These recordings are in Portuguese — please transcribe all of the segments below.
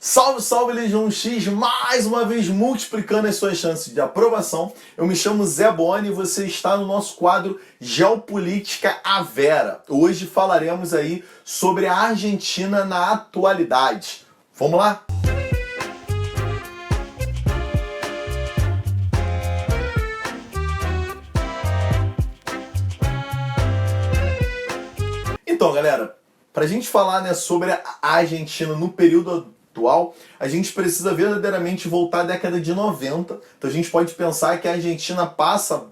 Salve, salve Legião X, mais uma vez multiplicando as suas chances de aprovação. Eu me chamo Zé Boni e você está no nosso quadro Geopolítica à Vera. Hoje falaremos aí sobre a Argentina na atualidade. Vamos lá? Então, galera, para a gente falar, sobre a Argentina no período atual, a gente precisa verdadeiramente voltar à década de 90. Então a gente pode pensar que a Argentina passa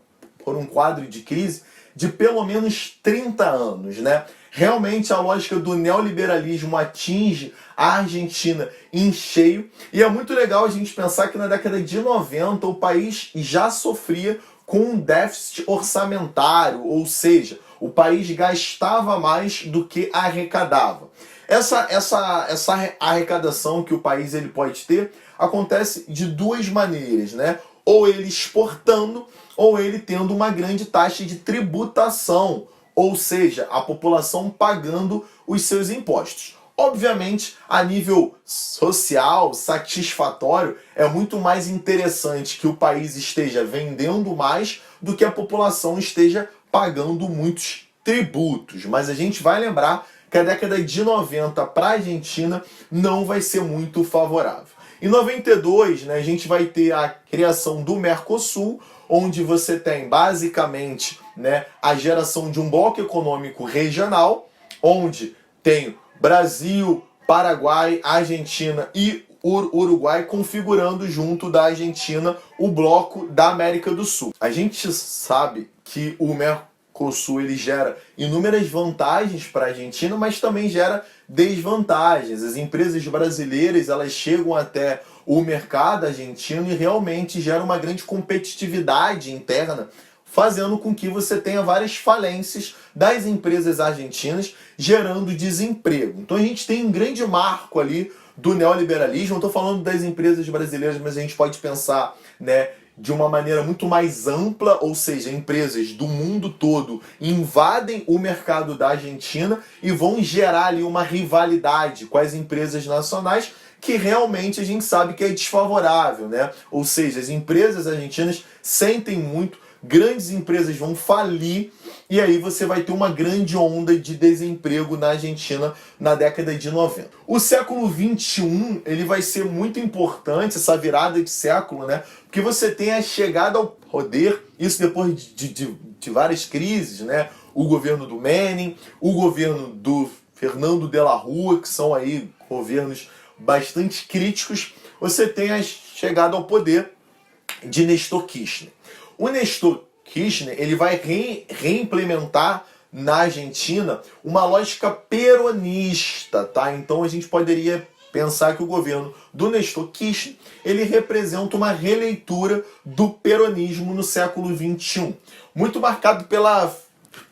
por um quadro de crise de pelo menos 30 anos, né? Realmente a lógica do neoliberalismo atinge a Argentina em cheio. E é muito legal a gente pensar que na década de 90 o país já sofria com um déficit orçamentário, ou seja, o país gastava mais do que arrecadava. Essa arrecadação que o país ele pode ter acontece de duas maneiras, né? Ou ele exportando, ou ele tendo uma grande taxa de tributação, ou seja, a população pagando os seus impostos. Obviamente, a nível social, satisfatório, é muito mais interessante que o país esteja vendendo mais do que a população esteja pagando muitos tributos. Mas a gente vai lembrar que a década de 90 para a Argentina não vai ser muito favorável. Em 92, né, a gente vai ter a criação do Mercosul, onde você tem basicamente, né, a geração de um bloco econômico regional, onde tem Brasil, Paraguai, Argentina e Uruguai configurando junto da Argentina o bloco da América do Sul. A gente sabe que o Mercosul ele gera inúmeras vantagens para a Argentina, mas também gera desvantagens. As empresas brasileiras elas chegam até o mercado argentino e realmente geram uma grande competitividade interna, fazendo com que você tenha várias falências das empresas argentinas, gerando desemprego. Então a gente tem um grande marco ali do neoliberalismo. Não estou falando das empresas brasileiras, mas a gente pode pensar, né, de uma maneira muito mais ampla, ou seja, empresas do mundo todo invadem o mercado da Argentina e vão gerar ali uma rivalidade com as empresas nacionais que realmente a gente sabe que é desfavorável, né? Ou seja, as empresas argentinas sentem muito, grandes empresas vão falir e aí você vai ter uma grande onda de desemprego na Argentina na década de 90. O século 21 ele vai ser muito importante, essa virada de século, né? Porque você tem a chegada ao poder, isso depois de várias crises, né? O governo do Menem, o governo do Fernando de la Rúa, que são aí governos bastante críticos. Você tem a chegada ao poder de Néstor Kirchner. O Néstor Kirchner ele vai reimplementar na Argentina uma lógica peronista, tá? Então a gente poderia pensar que o governo do Néstor Kirchner ele representa uma releitura do peronismo no século XXI, muito marcado pela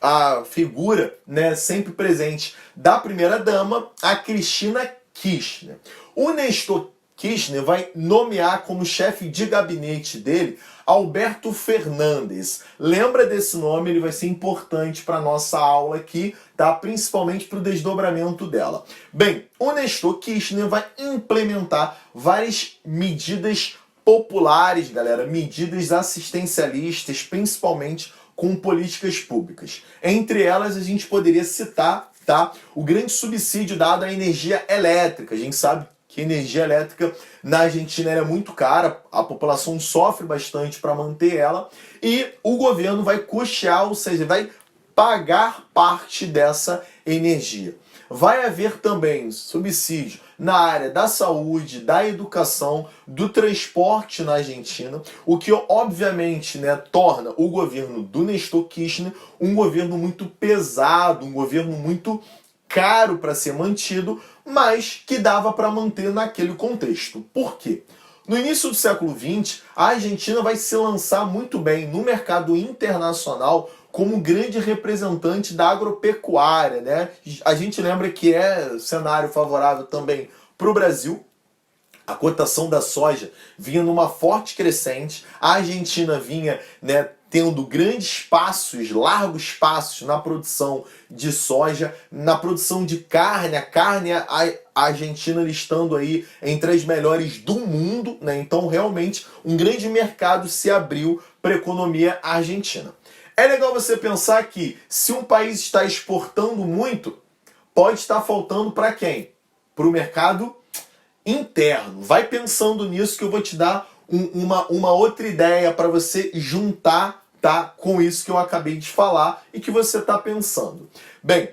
a figura, né, sempre presente da primeira-dama, a Cristina Kirchner. O Néstor Kirchner vai nomear como chefe de gabinete dele Alberto Fernandes. Lembra desse nome, ele vai ser importante para a nossa aula aqui, tá? Principalmente para o desdobramento dela. Bem, o Néstor Kirchner vai implementar várias medidas populares, galera, medidas assistencialistas, principalmente com políticas públicas. Entre elas, a gente poderia citar, tá, o grande subsídio dado à energia elétrica. A gente sabe que a energia elétrica na Argentina é muito cara, a população sofre bastante para manter ela, e o governo vai custear, ou seja, vai pagar parte dessa energia. Vai haver também subsídio na área da saúde, da educação, do transporte na Argentina, o que obviamente, né, torna o governo do Néstor Kirchner um governo muito pesado, um governo muito caro para ser mantido, mas que dava para manter naquele contexto. Por quê? No início do século XX, a Argentina vai se lançar muito bem no mercado internacional como grande representante da agropecuária, né? A gente lembra que é cenário favorável também para o Brasil. A cotação da soja vinha numa forte crescente, a Argentina vinha, né, tendo grandes passos, largos passos na produção de soja, na produção de carne. A carne a Argentina estando aí entre as melhores do mundo, né? Então realmente um grande mercado se abriu para a economia argentina. É legal você pensar que se um país está exportando muito, pode estar faltando para quem? Para o mercado interno. Vai pensando nisso que eu vou te dar uma outra ideia para você juntar, tá, com isso que eu acabei de falar e que você está pensando. Bem,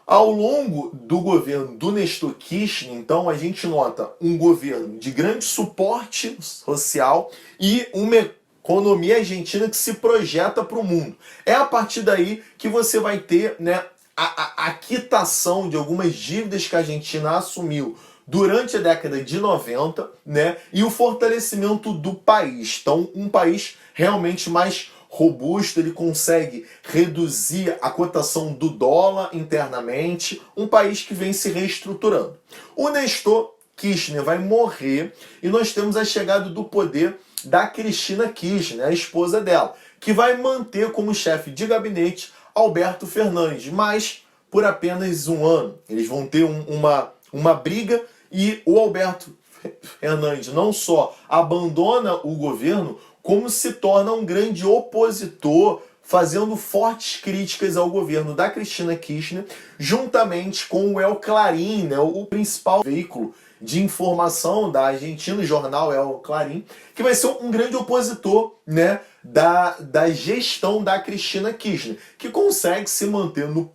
ao longo do governo do Néstor Kirchner, então, a gente nota um governo de grande suporte social e uma economia argentina que se projeta para o mundo. É a partir daí que você vai ter, né, a quitação de algumas dívidas que a Argentina assumiu durante a década de 90, né, e o fortalecimento do país. Então, um país realmente mais robusto, ele consegue reduzir a cotação do dólar internamente, um país que vem se reestruturando. O Néstor Kirchner vai morrer e nós temos a chegada do poder da Cristina Kirchner, a esposa dela, que vai manter como chefe de gabinete Alberto Fernandes, mas por apenas um ano. Eles vão ter uma briga e o Alberto Fernandes não só abandona o governo, como se torna um grande opositor, fazendo fortes críticas ao governo da Cristina Kirchner, juntamente com o El Clarín, né, o principal veículo de informação da Argentina, o jornal El Clarín, que vai ser um grande opositor, né, da gestão da Cristina Kirchner, que consegue se manter no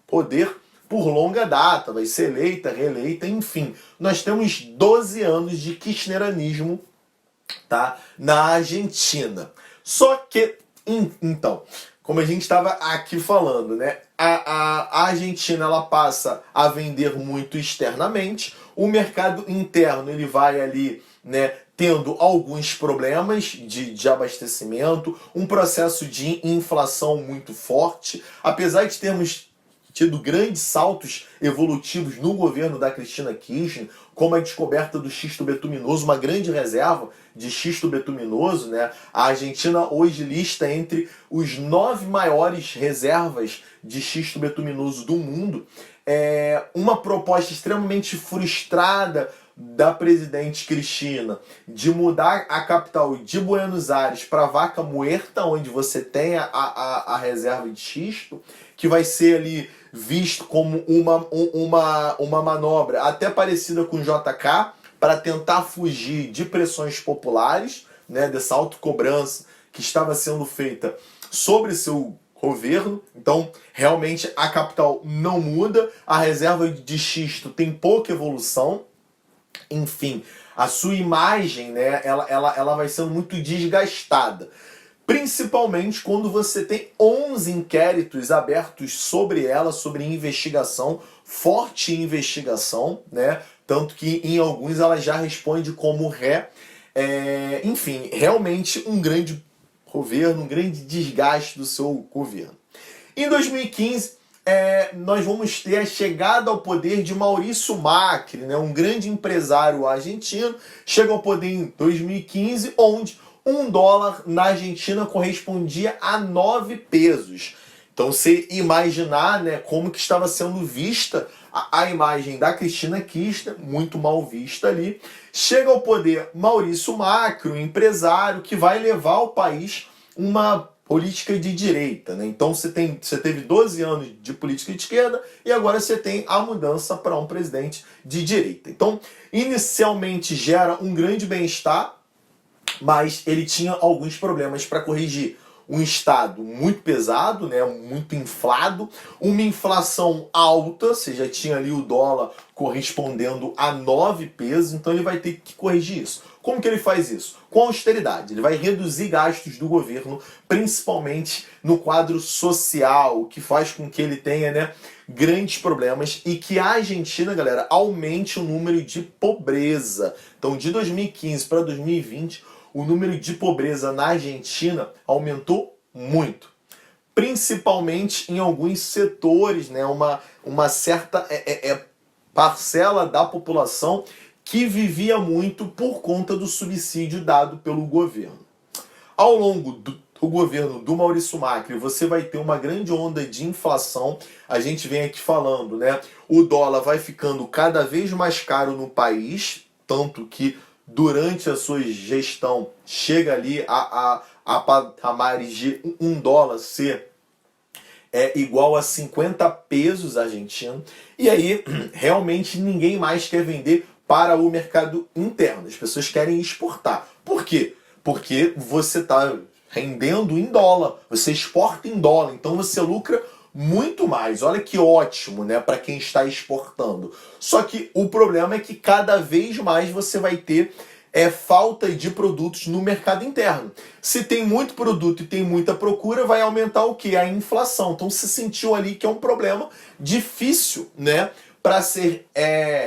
poder por longa data, vai ser eleita, reeleita, enfim. Nós temos 12 anos de kirchneranismo, tá, na Argentina. Só que, então, como a gente estava aqui falando, né, a Argentina ela passa a vender muito externamente, o mercado interno ele vai ali, né, tendo alguns problemas de abastecimento, um processo de inflação muito forte, apesar de termos tido grandes saltos evolutivos no governo da Cristina Kirchner, como a descoberta do xisto betuminoso, uma grande reserva de xisto betuminoso, né? A Argentina hoje lista entre os 9 maiores reservas de xisto betuminoso do mundo. É uma proposta extremamente frustrada da presidente Cristina de mudar a capital de Buenos Aires para Vaca Muerta, onde você tem a reserva de xisto, que vai ser ali visto como uma manobra até parecida com o JK, para tentar fugir de pressões populares, né, dessa autocobrança que estava sendo feita sobre seu governo. Então, realmente, a capital não muda, a reserva de xisto tem pouca evolução, enfim, a sua imagem, né, ela vai sendo muito desgastada. Principalmente quando você tem 11 inquéritos abertos sobre ela, sobre investigação, forte investigação, né? Tanto que em alguns ela já responde como ré. Enfim, realmente um grande governo, um grande desgaste do seu governo. Em 2015, nós vamos ter a chegada ao poder de Maurício Macri, né? Um grande empresário argentino, chega ao poder em 2015, onde $1 na Argentina correspondia a 9 pesos. Então, você imaginar, né, como que estava sendo vista a imagem da Cristina Kirchner, muito mal vista ali. Chega ao poder Maurício Macri, um empresário que vai levar ao país uma política de direita, né? Então você teve 12 anos de política de esquerda e agora você tem a mudança para um presidente de direita. Então, inicialmente gera um grande bem-estar, mas ele tinha alguns problemas para corrigir. Um Estado muito pesado, né, muito inflado, uma inflação alta, você já tinha ali o dólar correspondendo a 9 pesos, então ele vai ter que corrigir isso. Como que ele faz isso? Com austeridade. Ele vai reduzir gastos do governo, principalmente no quadro social, o que faz com que ele tenha, né, grandes problemas e que a Argentina, galera, aumente o número de pobreza. Então, de 2015 para 2020, o número de pobreza na Argentina aumentou muito. Principalmente em alguns setores, né? Uma certa parcela da população que vivia muito por conta do subsídio dado pelo governo. Ao longo o governo do Maurício Macri, você vai ter uma grande onda de inflação. A gente vem aqui falando, né? O dólar vai ficando cada vez mais caro no país, tanto que durante a sua gestão chega ali a patamares de $1 ser igual a 50 pesos argentinos. E aí, realmente, ninguém mais quer vender para o mercado interno. As pessoas querem exportar. Por quê? Porque você está rendendo em dólar, você exporta em dólar, então você lucra muito mais. Olha que ótimo, né, para quem está exportando. Só que o problema é que cada vez mais você vai ter falta de produtos no mercado interno. Se tem muito produto e tem muita procura, vai aumentar o quê? A inflação. Então se sentiu ali que é um problema difícil, né, para ser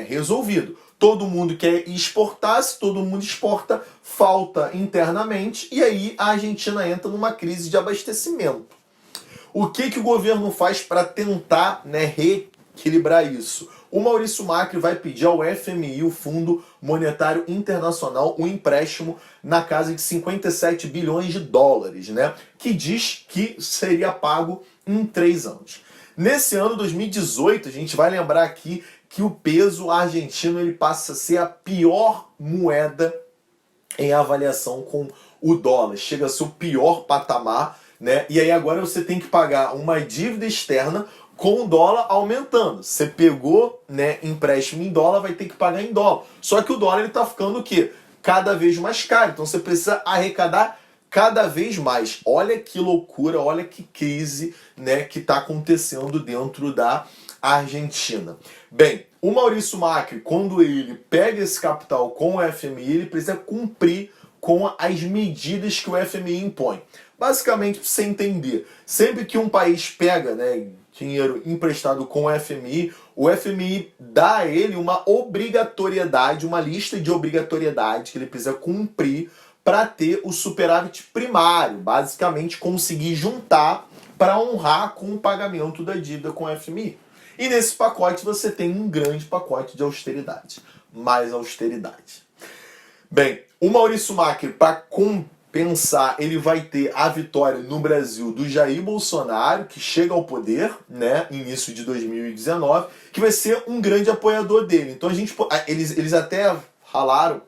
resolvido. Todo mundo quer exportar, se todo mundo exporta, falta internamente, e aí a Argentina entra numa crise de abastecimento. O que o governo faz para tentar, né, reequilibrar isso? O Maurício Macri vai pedir ao FMI, o Fundo Monetário Internacional, um empréstimo na casa de 57 bilhões de dólares, né, que diz que seria pago em 3 anos. Nesse ano 2018, a gente vai lembrar aqui que o peso argentino ele passa a ser a pior moeda em avaliação com o dólar. Chega a ser o pior patamar, né? E aí agora você tem que pagar uma dívida externa com o dólar aumentando. Você pegou, né, empréstimo em dólar, vai ter que pagar em dólar. Só que o dólar ele tá ficando o quê? Cada vez mais caro. Então você precisa arrecadar cada vez mais. Olha que loucura, olha que crise, né, que está acontecendo dentro da Argentina. Bem, o Maurício Macri, quando ele pega esse capital com o FMI, ele precisa cumprir com as medidas que o FMI impõe. Basicamente, para você entender, sempre que um país pega, né, dinheiro emprestado com o FMI dá a ele uma obrigatoriedade, uma lista de obrigatoriedade que ele precisa cumprir para ter o superávit primário, basicamente conseguir juntar para honrar com o pagamento da dívida com o FMI. E nesse pacote você tem um grande pacote de austeridade, mais austeridade. Bem, o Maurício Macri, para compensar, ele vai ter a vitória no Brasil do Jair Bolsonaro, que chega ao poder, né, início de 2019, que vai ser um grande apoiador dele. Então eles até falaram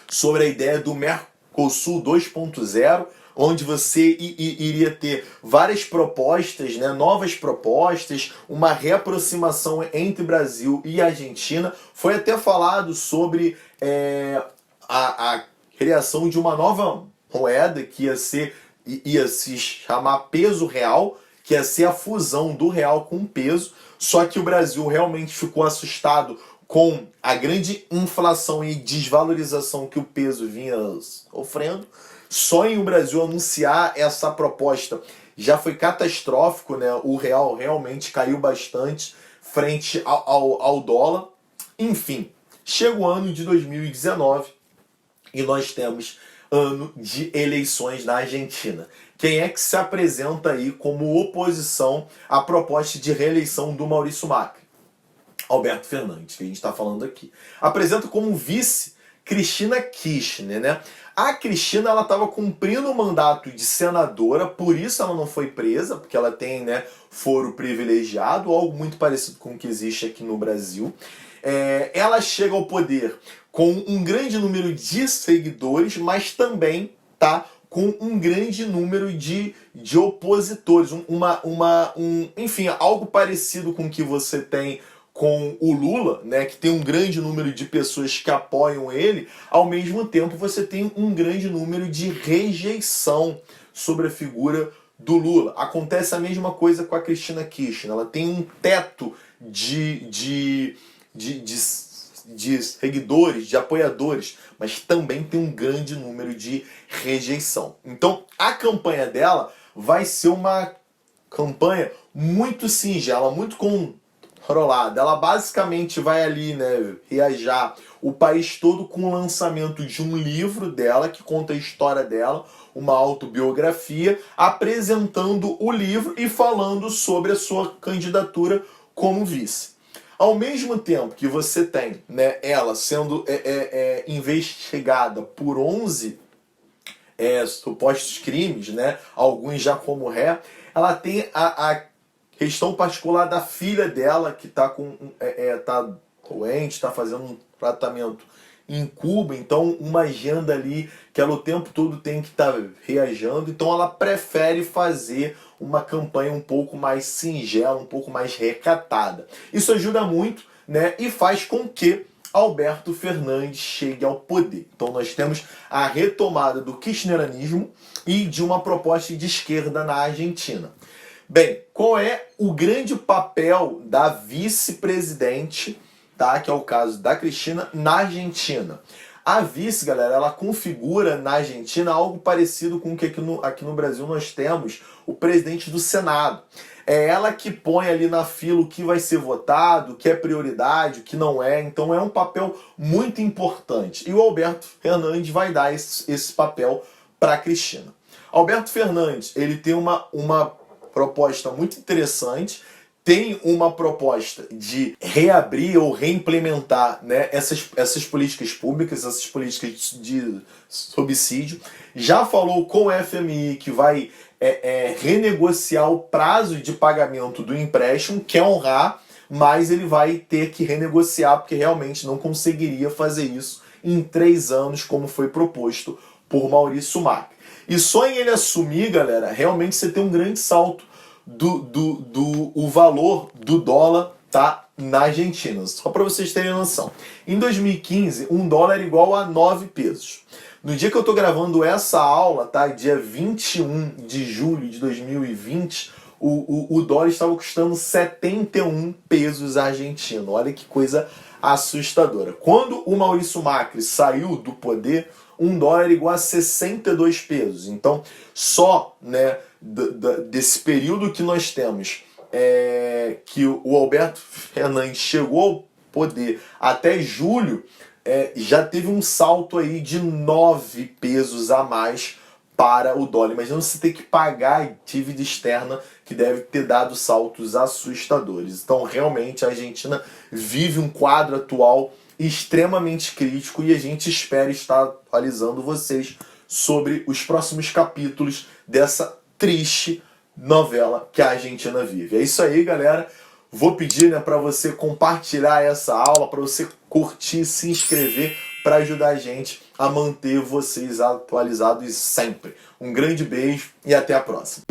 sobre a ideia do Mercosul 2.0, onde você iria ter várias propostas, né, novas propostas, uma reaproximação entre Brasil e Argentina. Foi até falado sobre a criação de uma nova moeda que ia se chamar peso real, que ia ser a fusão do real com o peso, só que o Brasil realmente ficou assustado com a grande inflação e desvalorização que o peso vinha sofrendo. Só em o Brasil anunciar essa proposta já foi catastrófico, né? O real realmente caiu bastante frente ao dólar. Enfim, chega o ano de 2019 e nós temos ano de eleições na Argentina. Quem é que se apresenta aí como oposição à proposta de reeleição do Maurício Macri? Alberto Fernandes, que a gente está falando aqui. Apresenta como vice Cristina Kirchner, né? A Cristina, ela estava cumprindo o mandato de senadora, por isso ela não foi presa, porque ela tem, né, foro privilegiado, algo muito parecido com o que existe aqui no Brasil. Ela chega ao poder com um grande número de seguidores, mas também tá com um grande número de opositores. Enfim, algo parecido com o que você tem com o Lula, né, que tem um grande número de pessoas que apoiam ele, ao mesmo tempo você tem um grande número de rejeição sobre a figura do Lula. Acontece a mesma coisa com a Cristina Kirchner. Ela tem um teto de seguidores, de apoiadores, mas também tem um grande número de rejeição. Então, a campanha dela vai ser uma campanha muito singela, muito controlada. Ela basicamente vai ali, né, viajar o país todo com o lançamento de um livro dela que conta a história dela, uma autobiografia, apresentando o livro e falando sobre a sua candidatura como vice. Ao mesmo tempo que você tem, né, ela sendo investigada por 11 supostos crimes, né? Alguns já como ré. Ela tem a questão particular da filha dela, que está tá doente, está fazendo um tratamento em Cuba, então uma agenda ali que ela o tempo todo tem que estar reagindo, então ela prefere fazer uma campanha um pouco mais singela, um pouco mais recatada. Isso ajuda muito, né, e faz com que Alberto Fernandes chegue ao poder. Então nós temos a retomada do kirchnerismo e de uma proposta de esquerda na Argentina. Bem, qual é o grande papel da vice-presidente, tá? Que é o caso da Cristina, na Argentina? A vice, galera, ela configura na Argentina algo parecido com o que aqui no Brasil nós temos o presidente do Senado. É ela que põe ali na fila o que vai ser votado, o que é prioridade, o que não é. Então é um papel muito importante. E o Alberto Fernandes vai dar esse papel para a Cristina. Alberto Fernandes, ele tem uma proposta muito interessante, tem uma proposta de reabrir ou reimplementar, né, essas políticas públicas, essas políticas de subsídio. Já falou com o FMI que vai renegociar o prazo de pagamento do empréstimo, quer honrar, mas ele vai ter que renegociar porque realmente não conseguiria fazer isso em 3 anos, como foi proposto por Maurício Macri. E só em ele assumir, galera, realmente você tem um grande salto o valor do dólar, tá, na Argentina. Só para vocês terem noção. Em 2015, um dólar era igual a 9 pesos. No dia que eu tô gravando essa aula, tá, dia 21 de julho de 2020, o dólar estava custando 71 pesos argentinos. Olha que coisa assustadora. Quando o Maurício Macri saiu do poder, um dólar era igual a 62 pesos. Então, só, né, desse período que nós temos, que o Alberto Fernandes chegou ao poder até julho, já teve um salto aí de 9 pesos a mais para o dólar. Imagina você ter que pagar a dívida externa, que deve ter dado saltos assustadores. Então, realmente, a Argentina vive um quadro atual extremamente crítico e a gente espera estar atualizando vocês sobre os próximos capítulos dessa triste novela que a Argentina vive. É isso aí, galera. Vou pedir, né, para você compartilhar essa aula, para você curtir, se inscrever, para ajudar a gente a manter vocês atualizados sempre. Um grande beijo e até a próxima.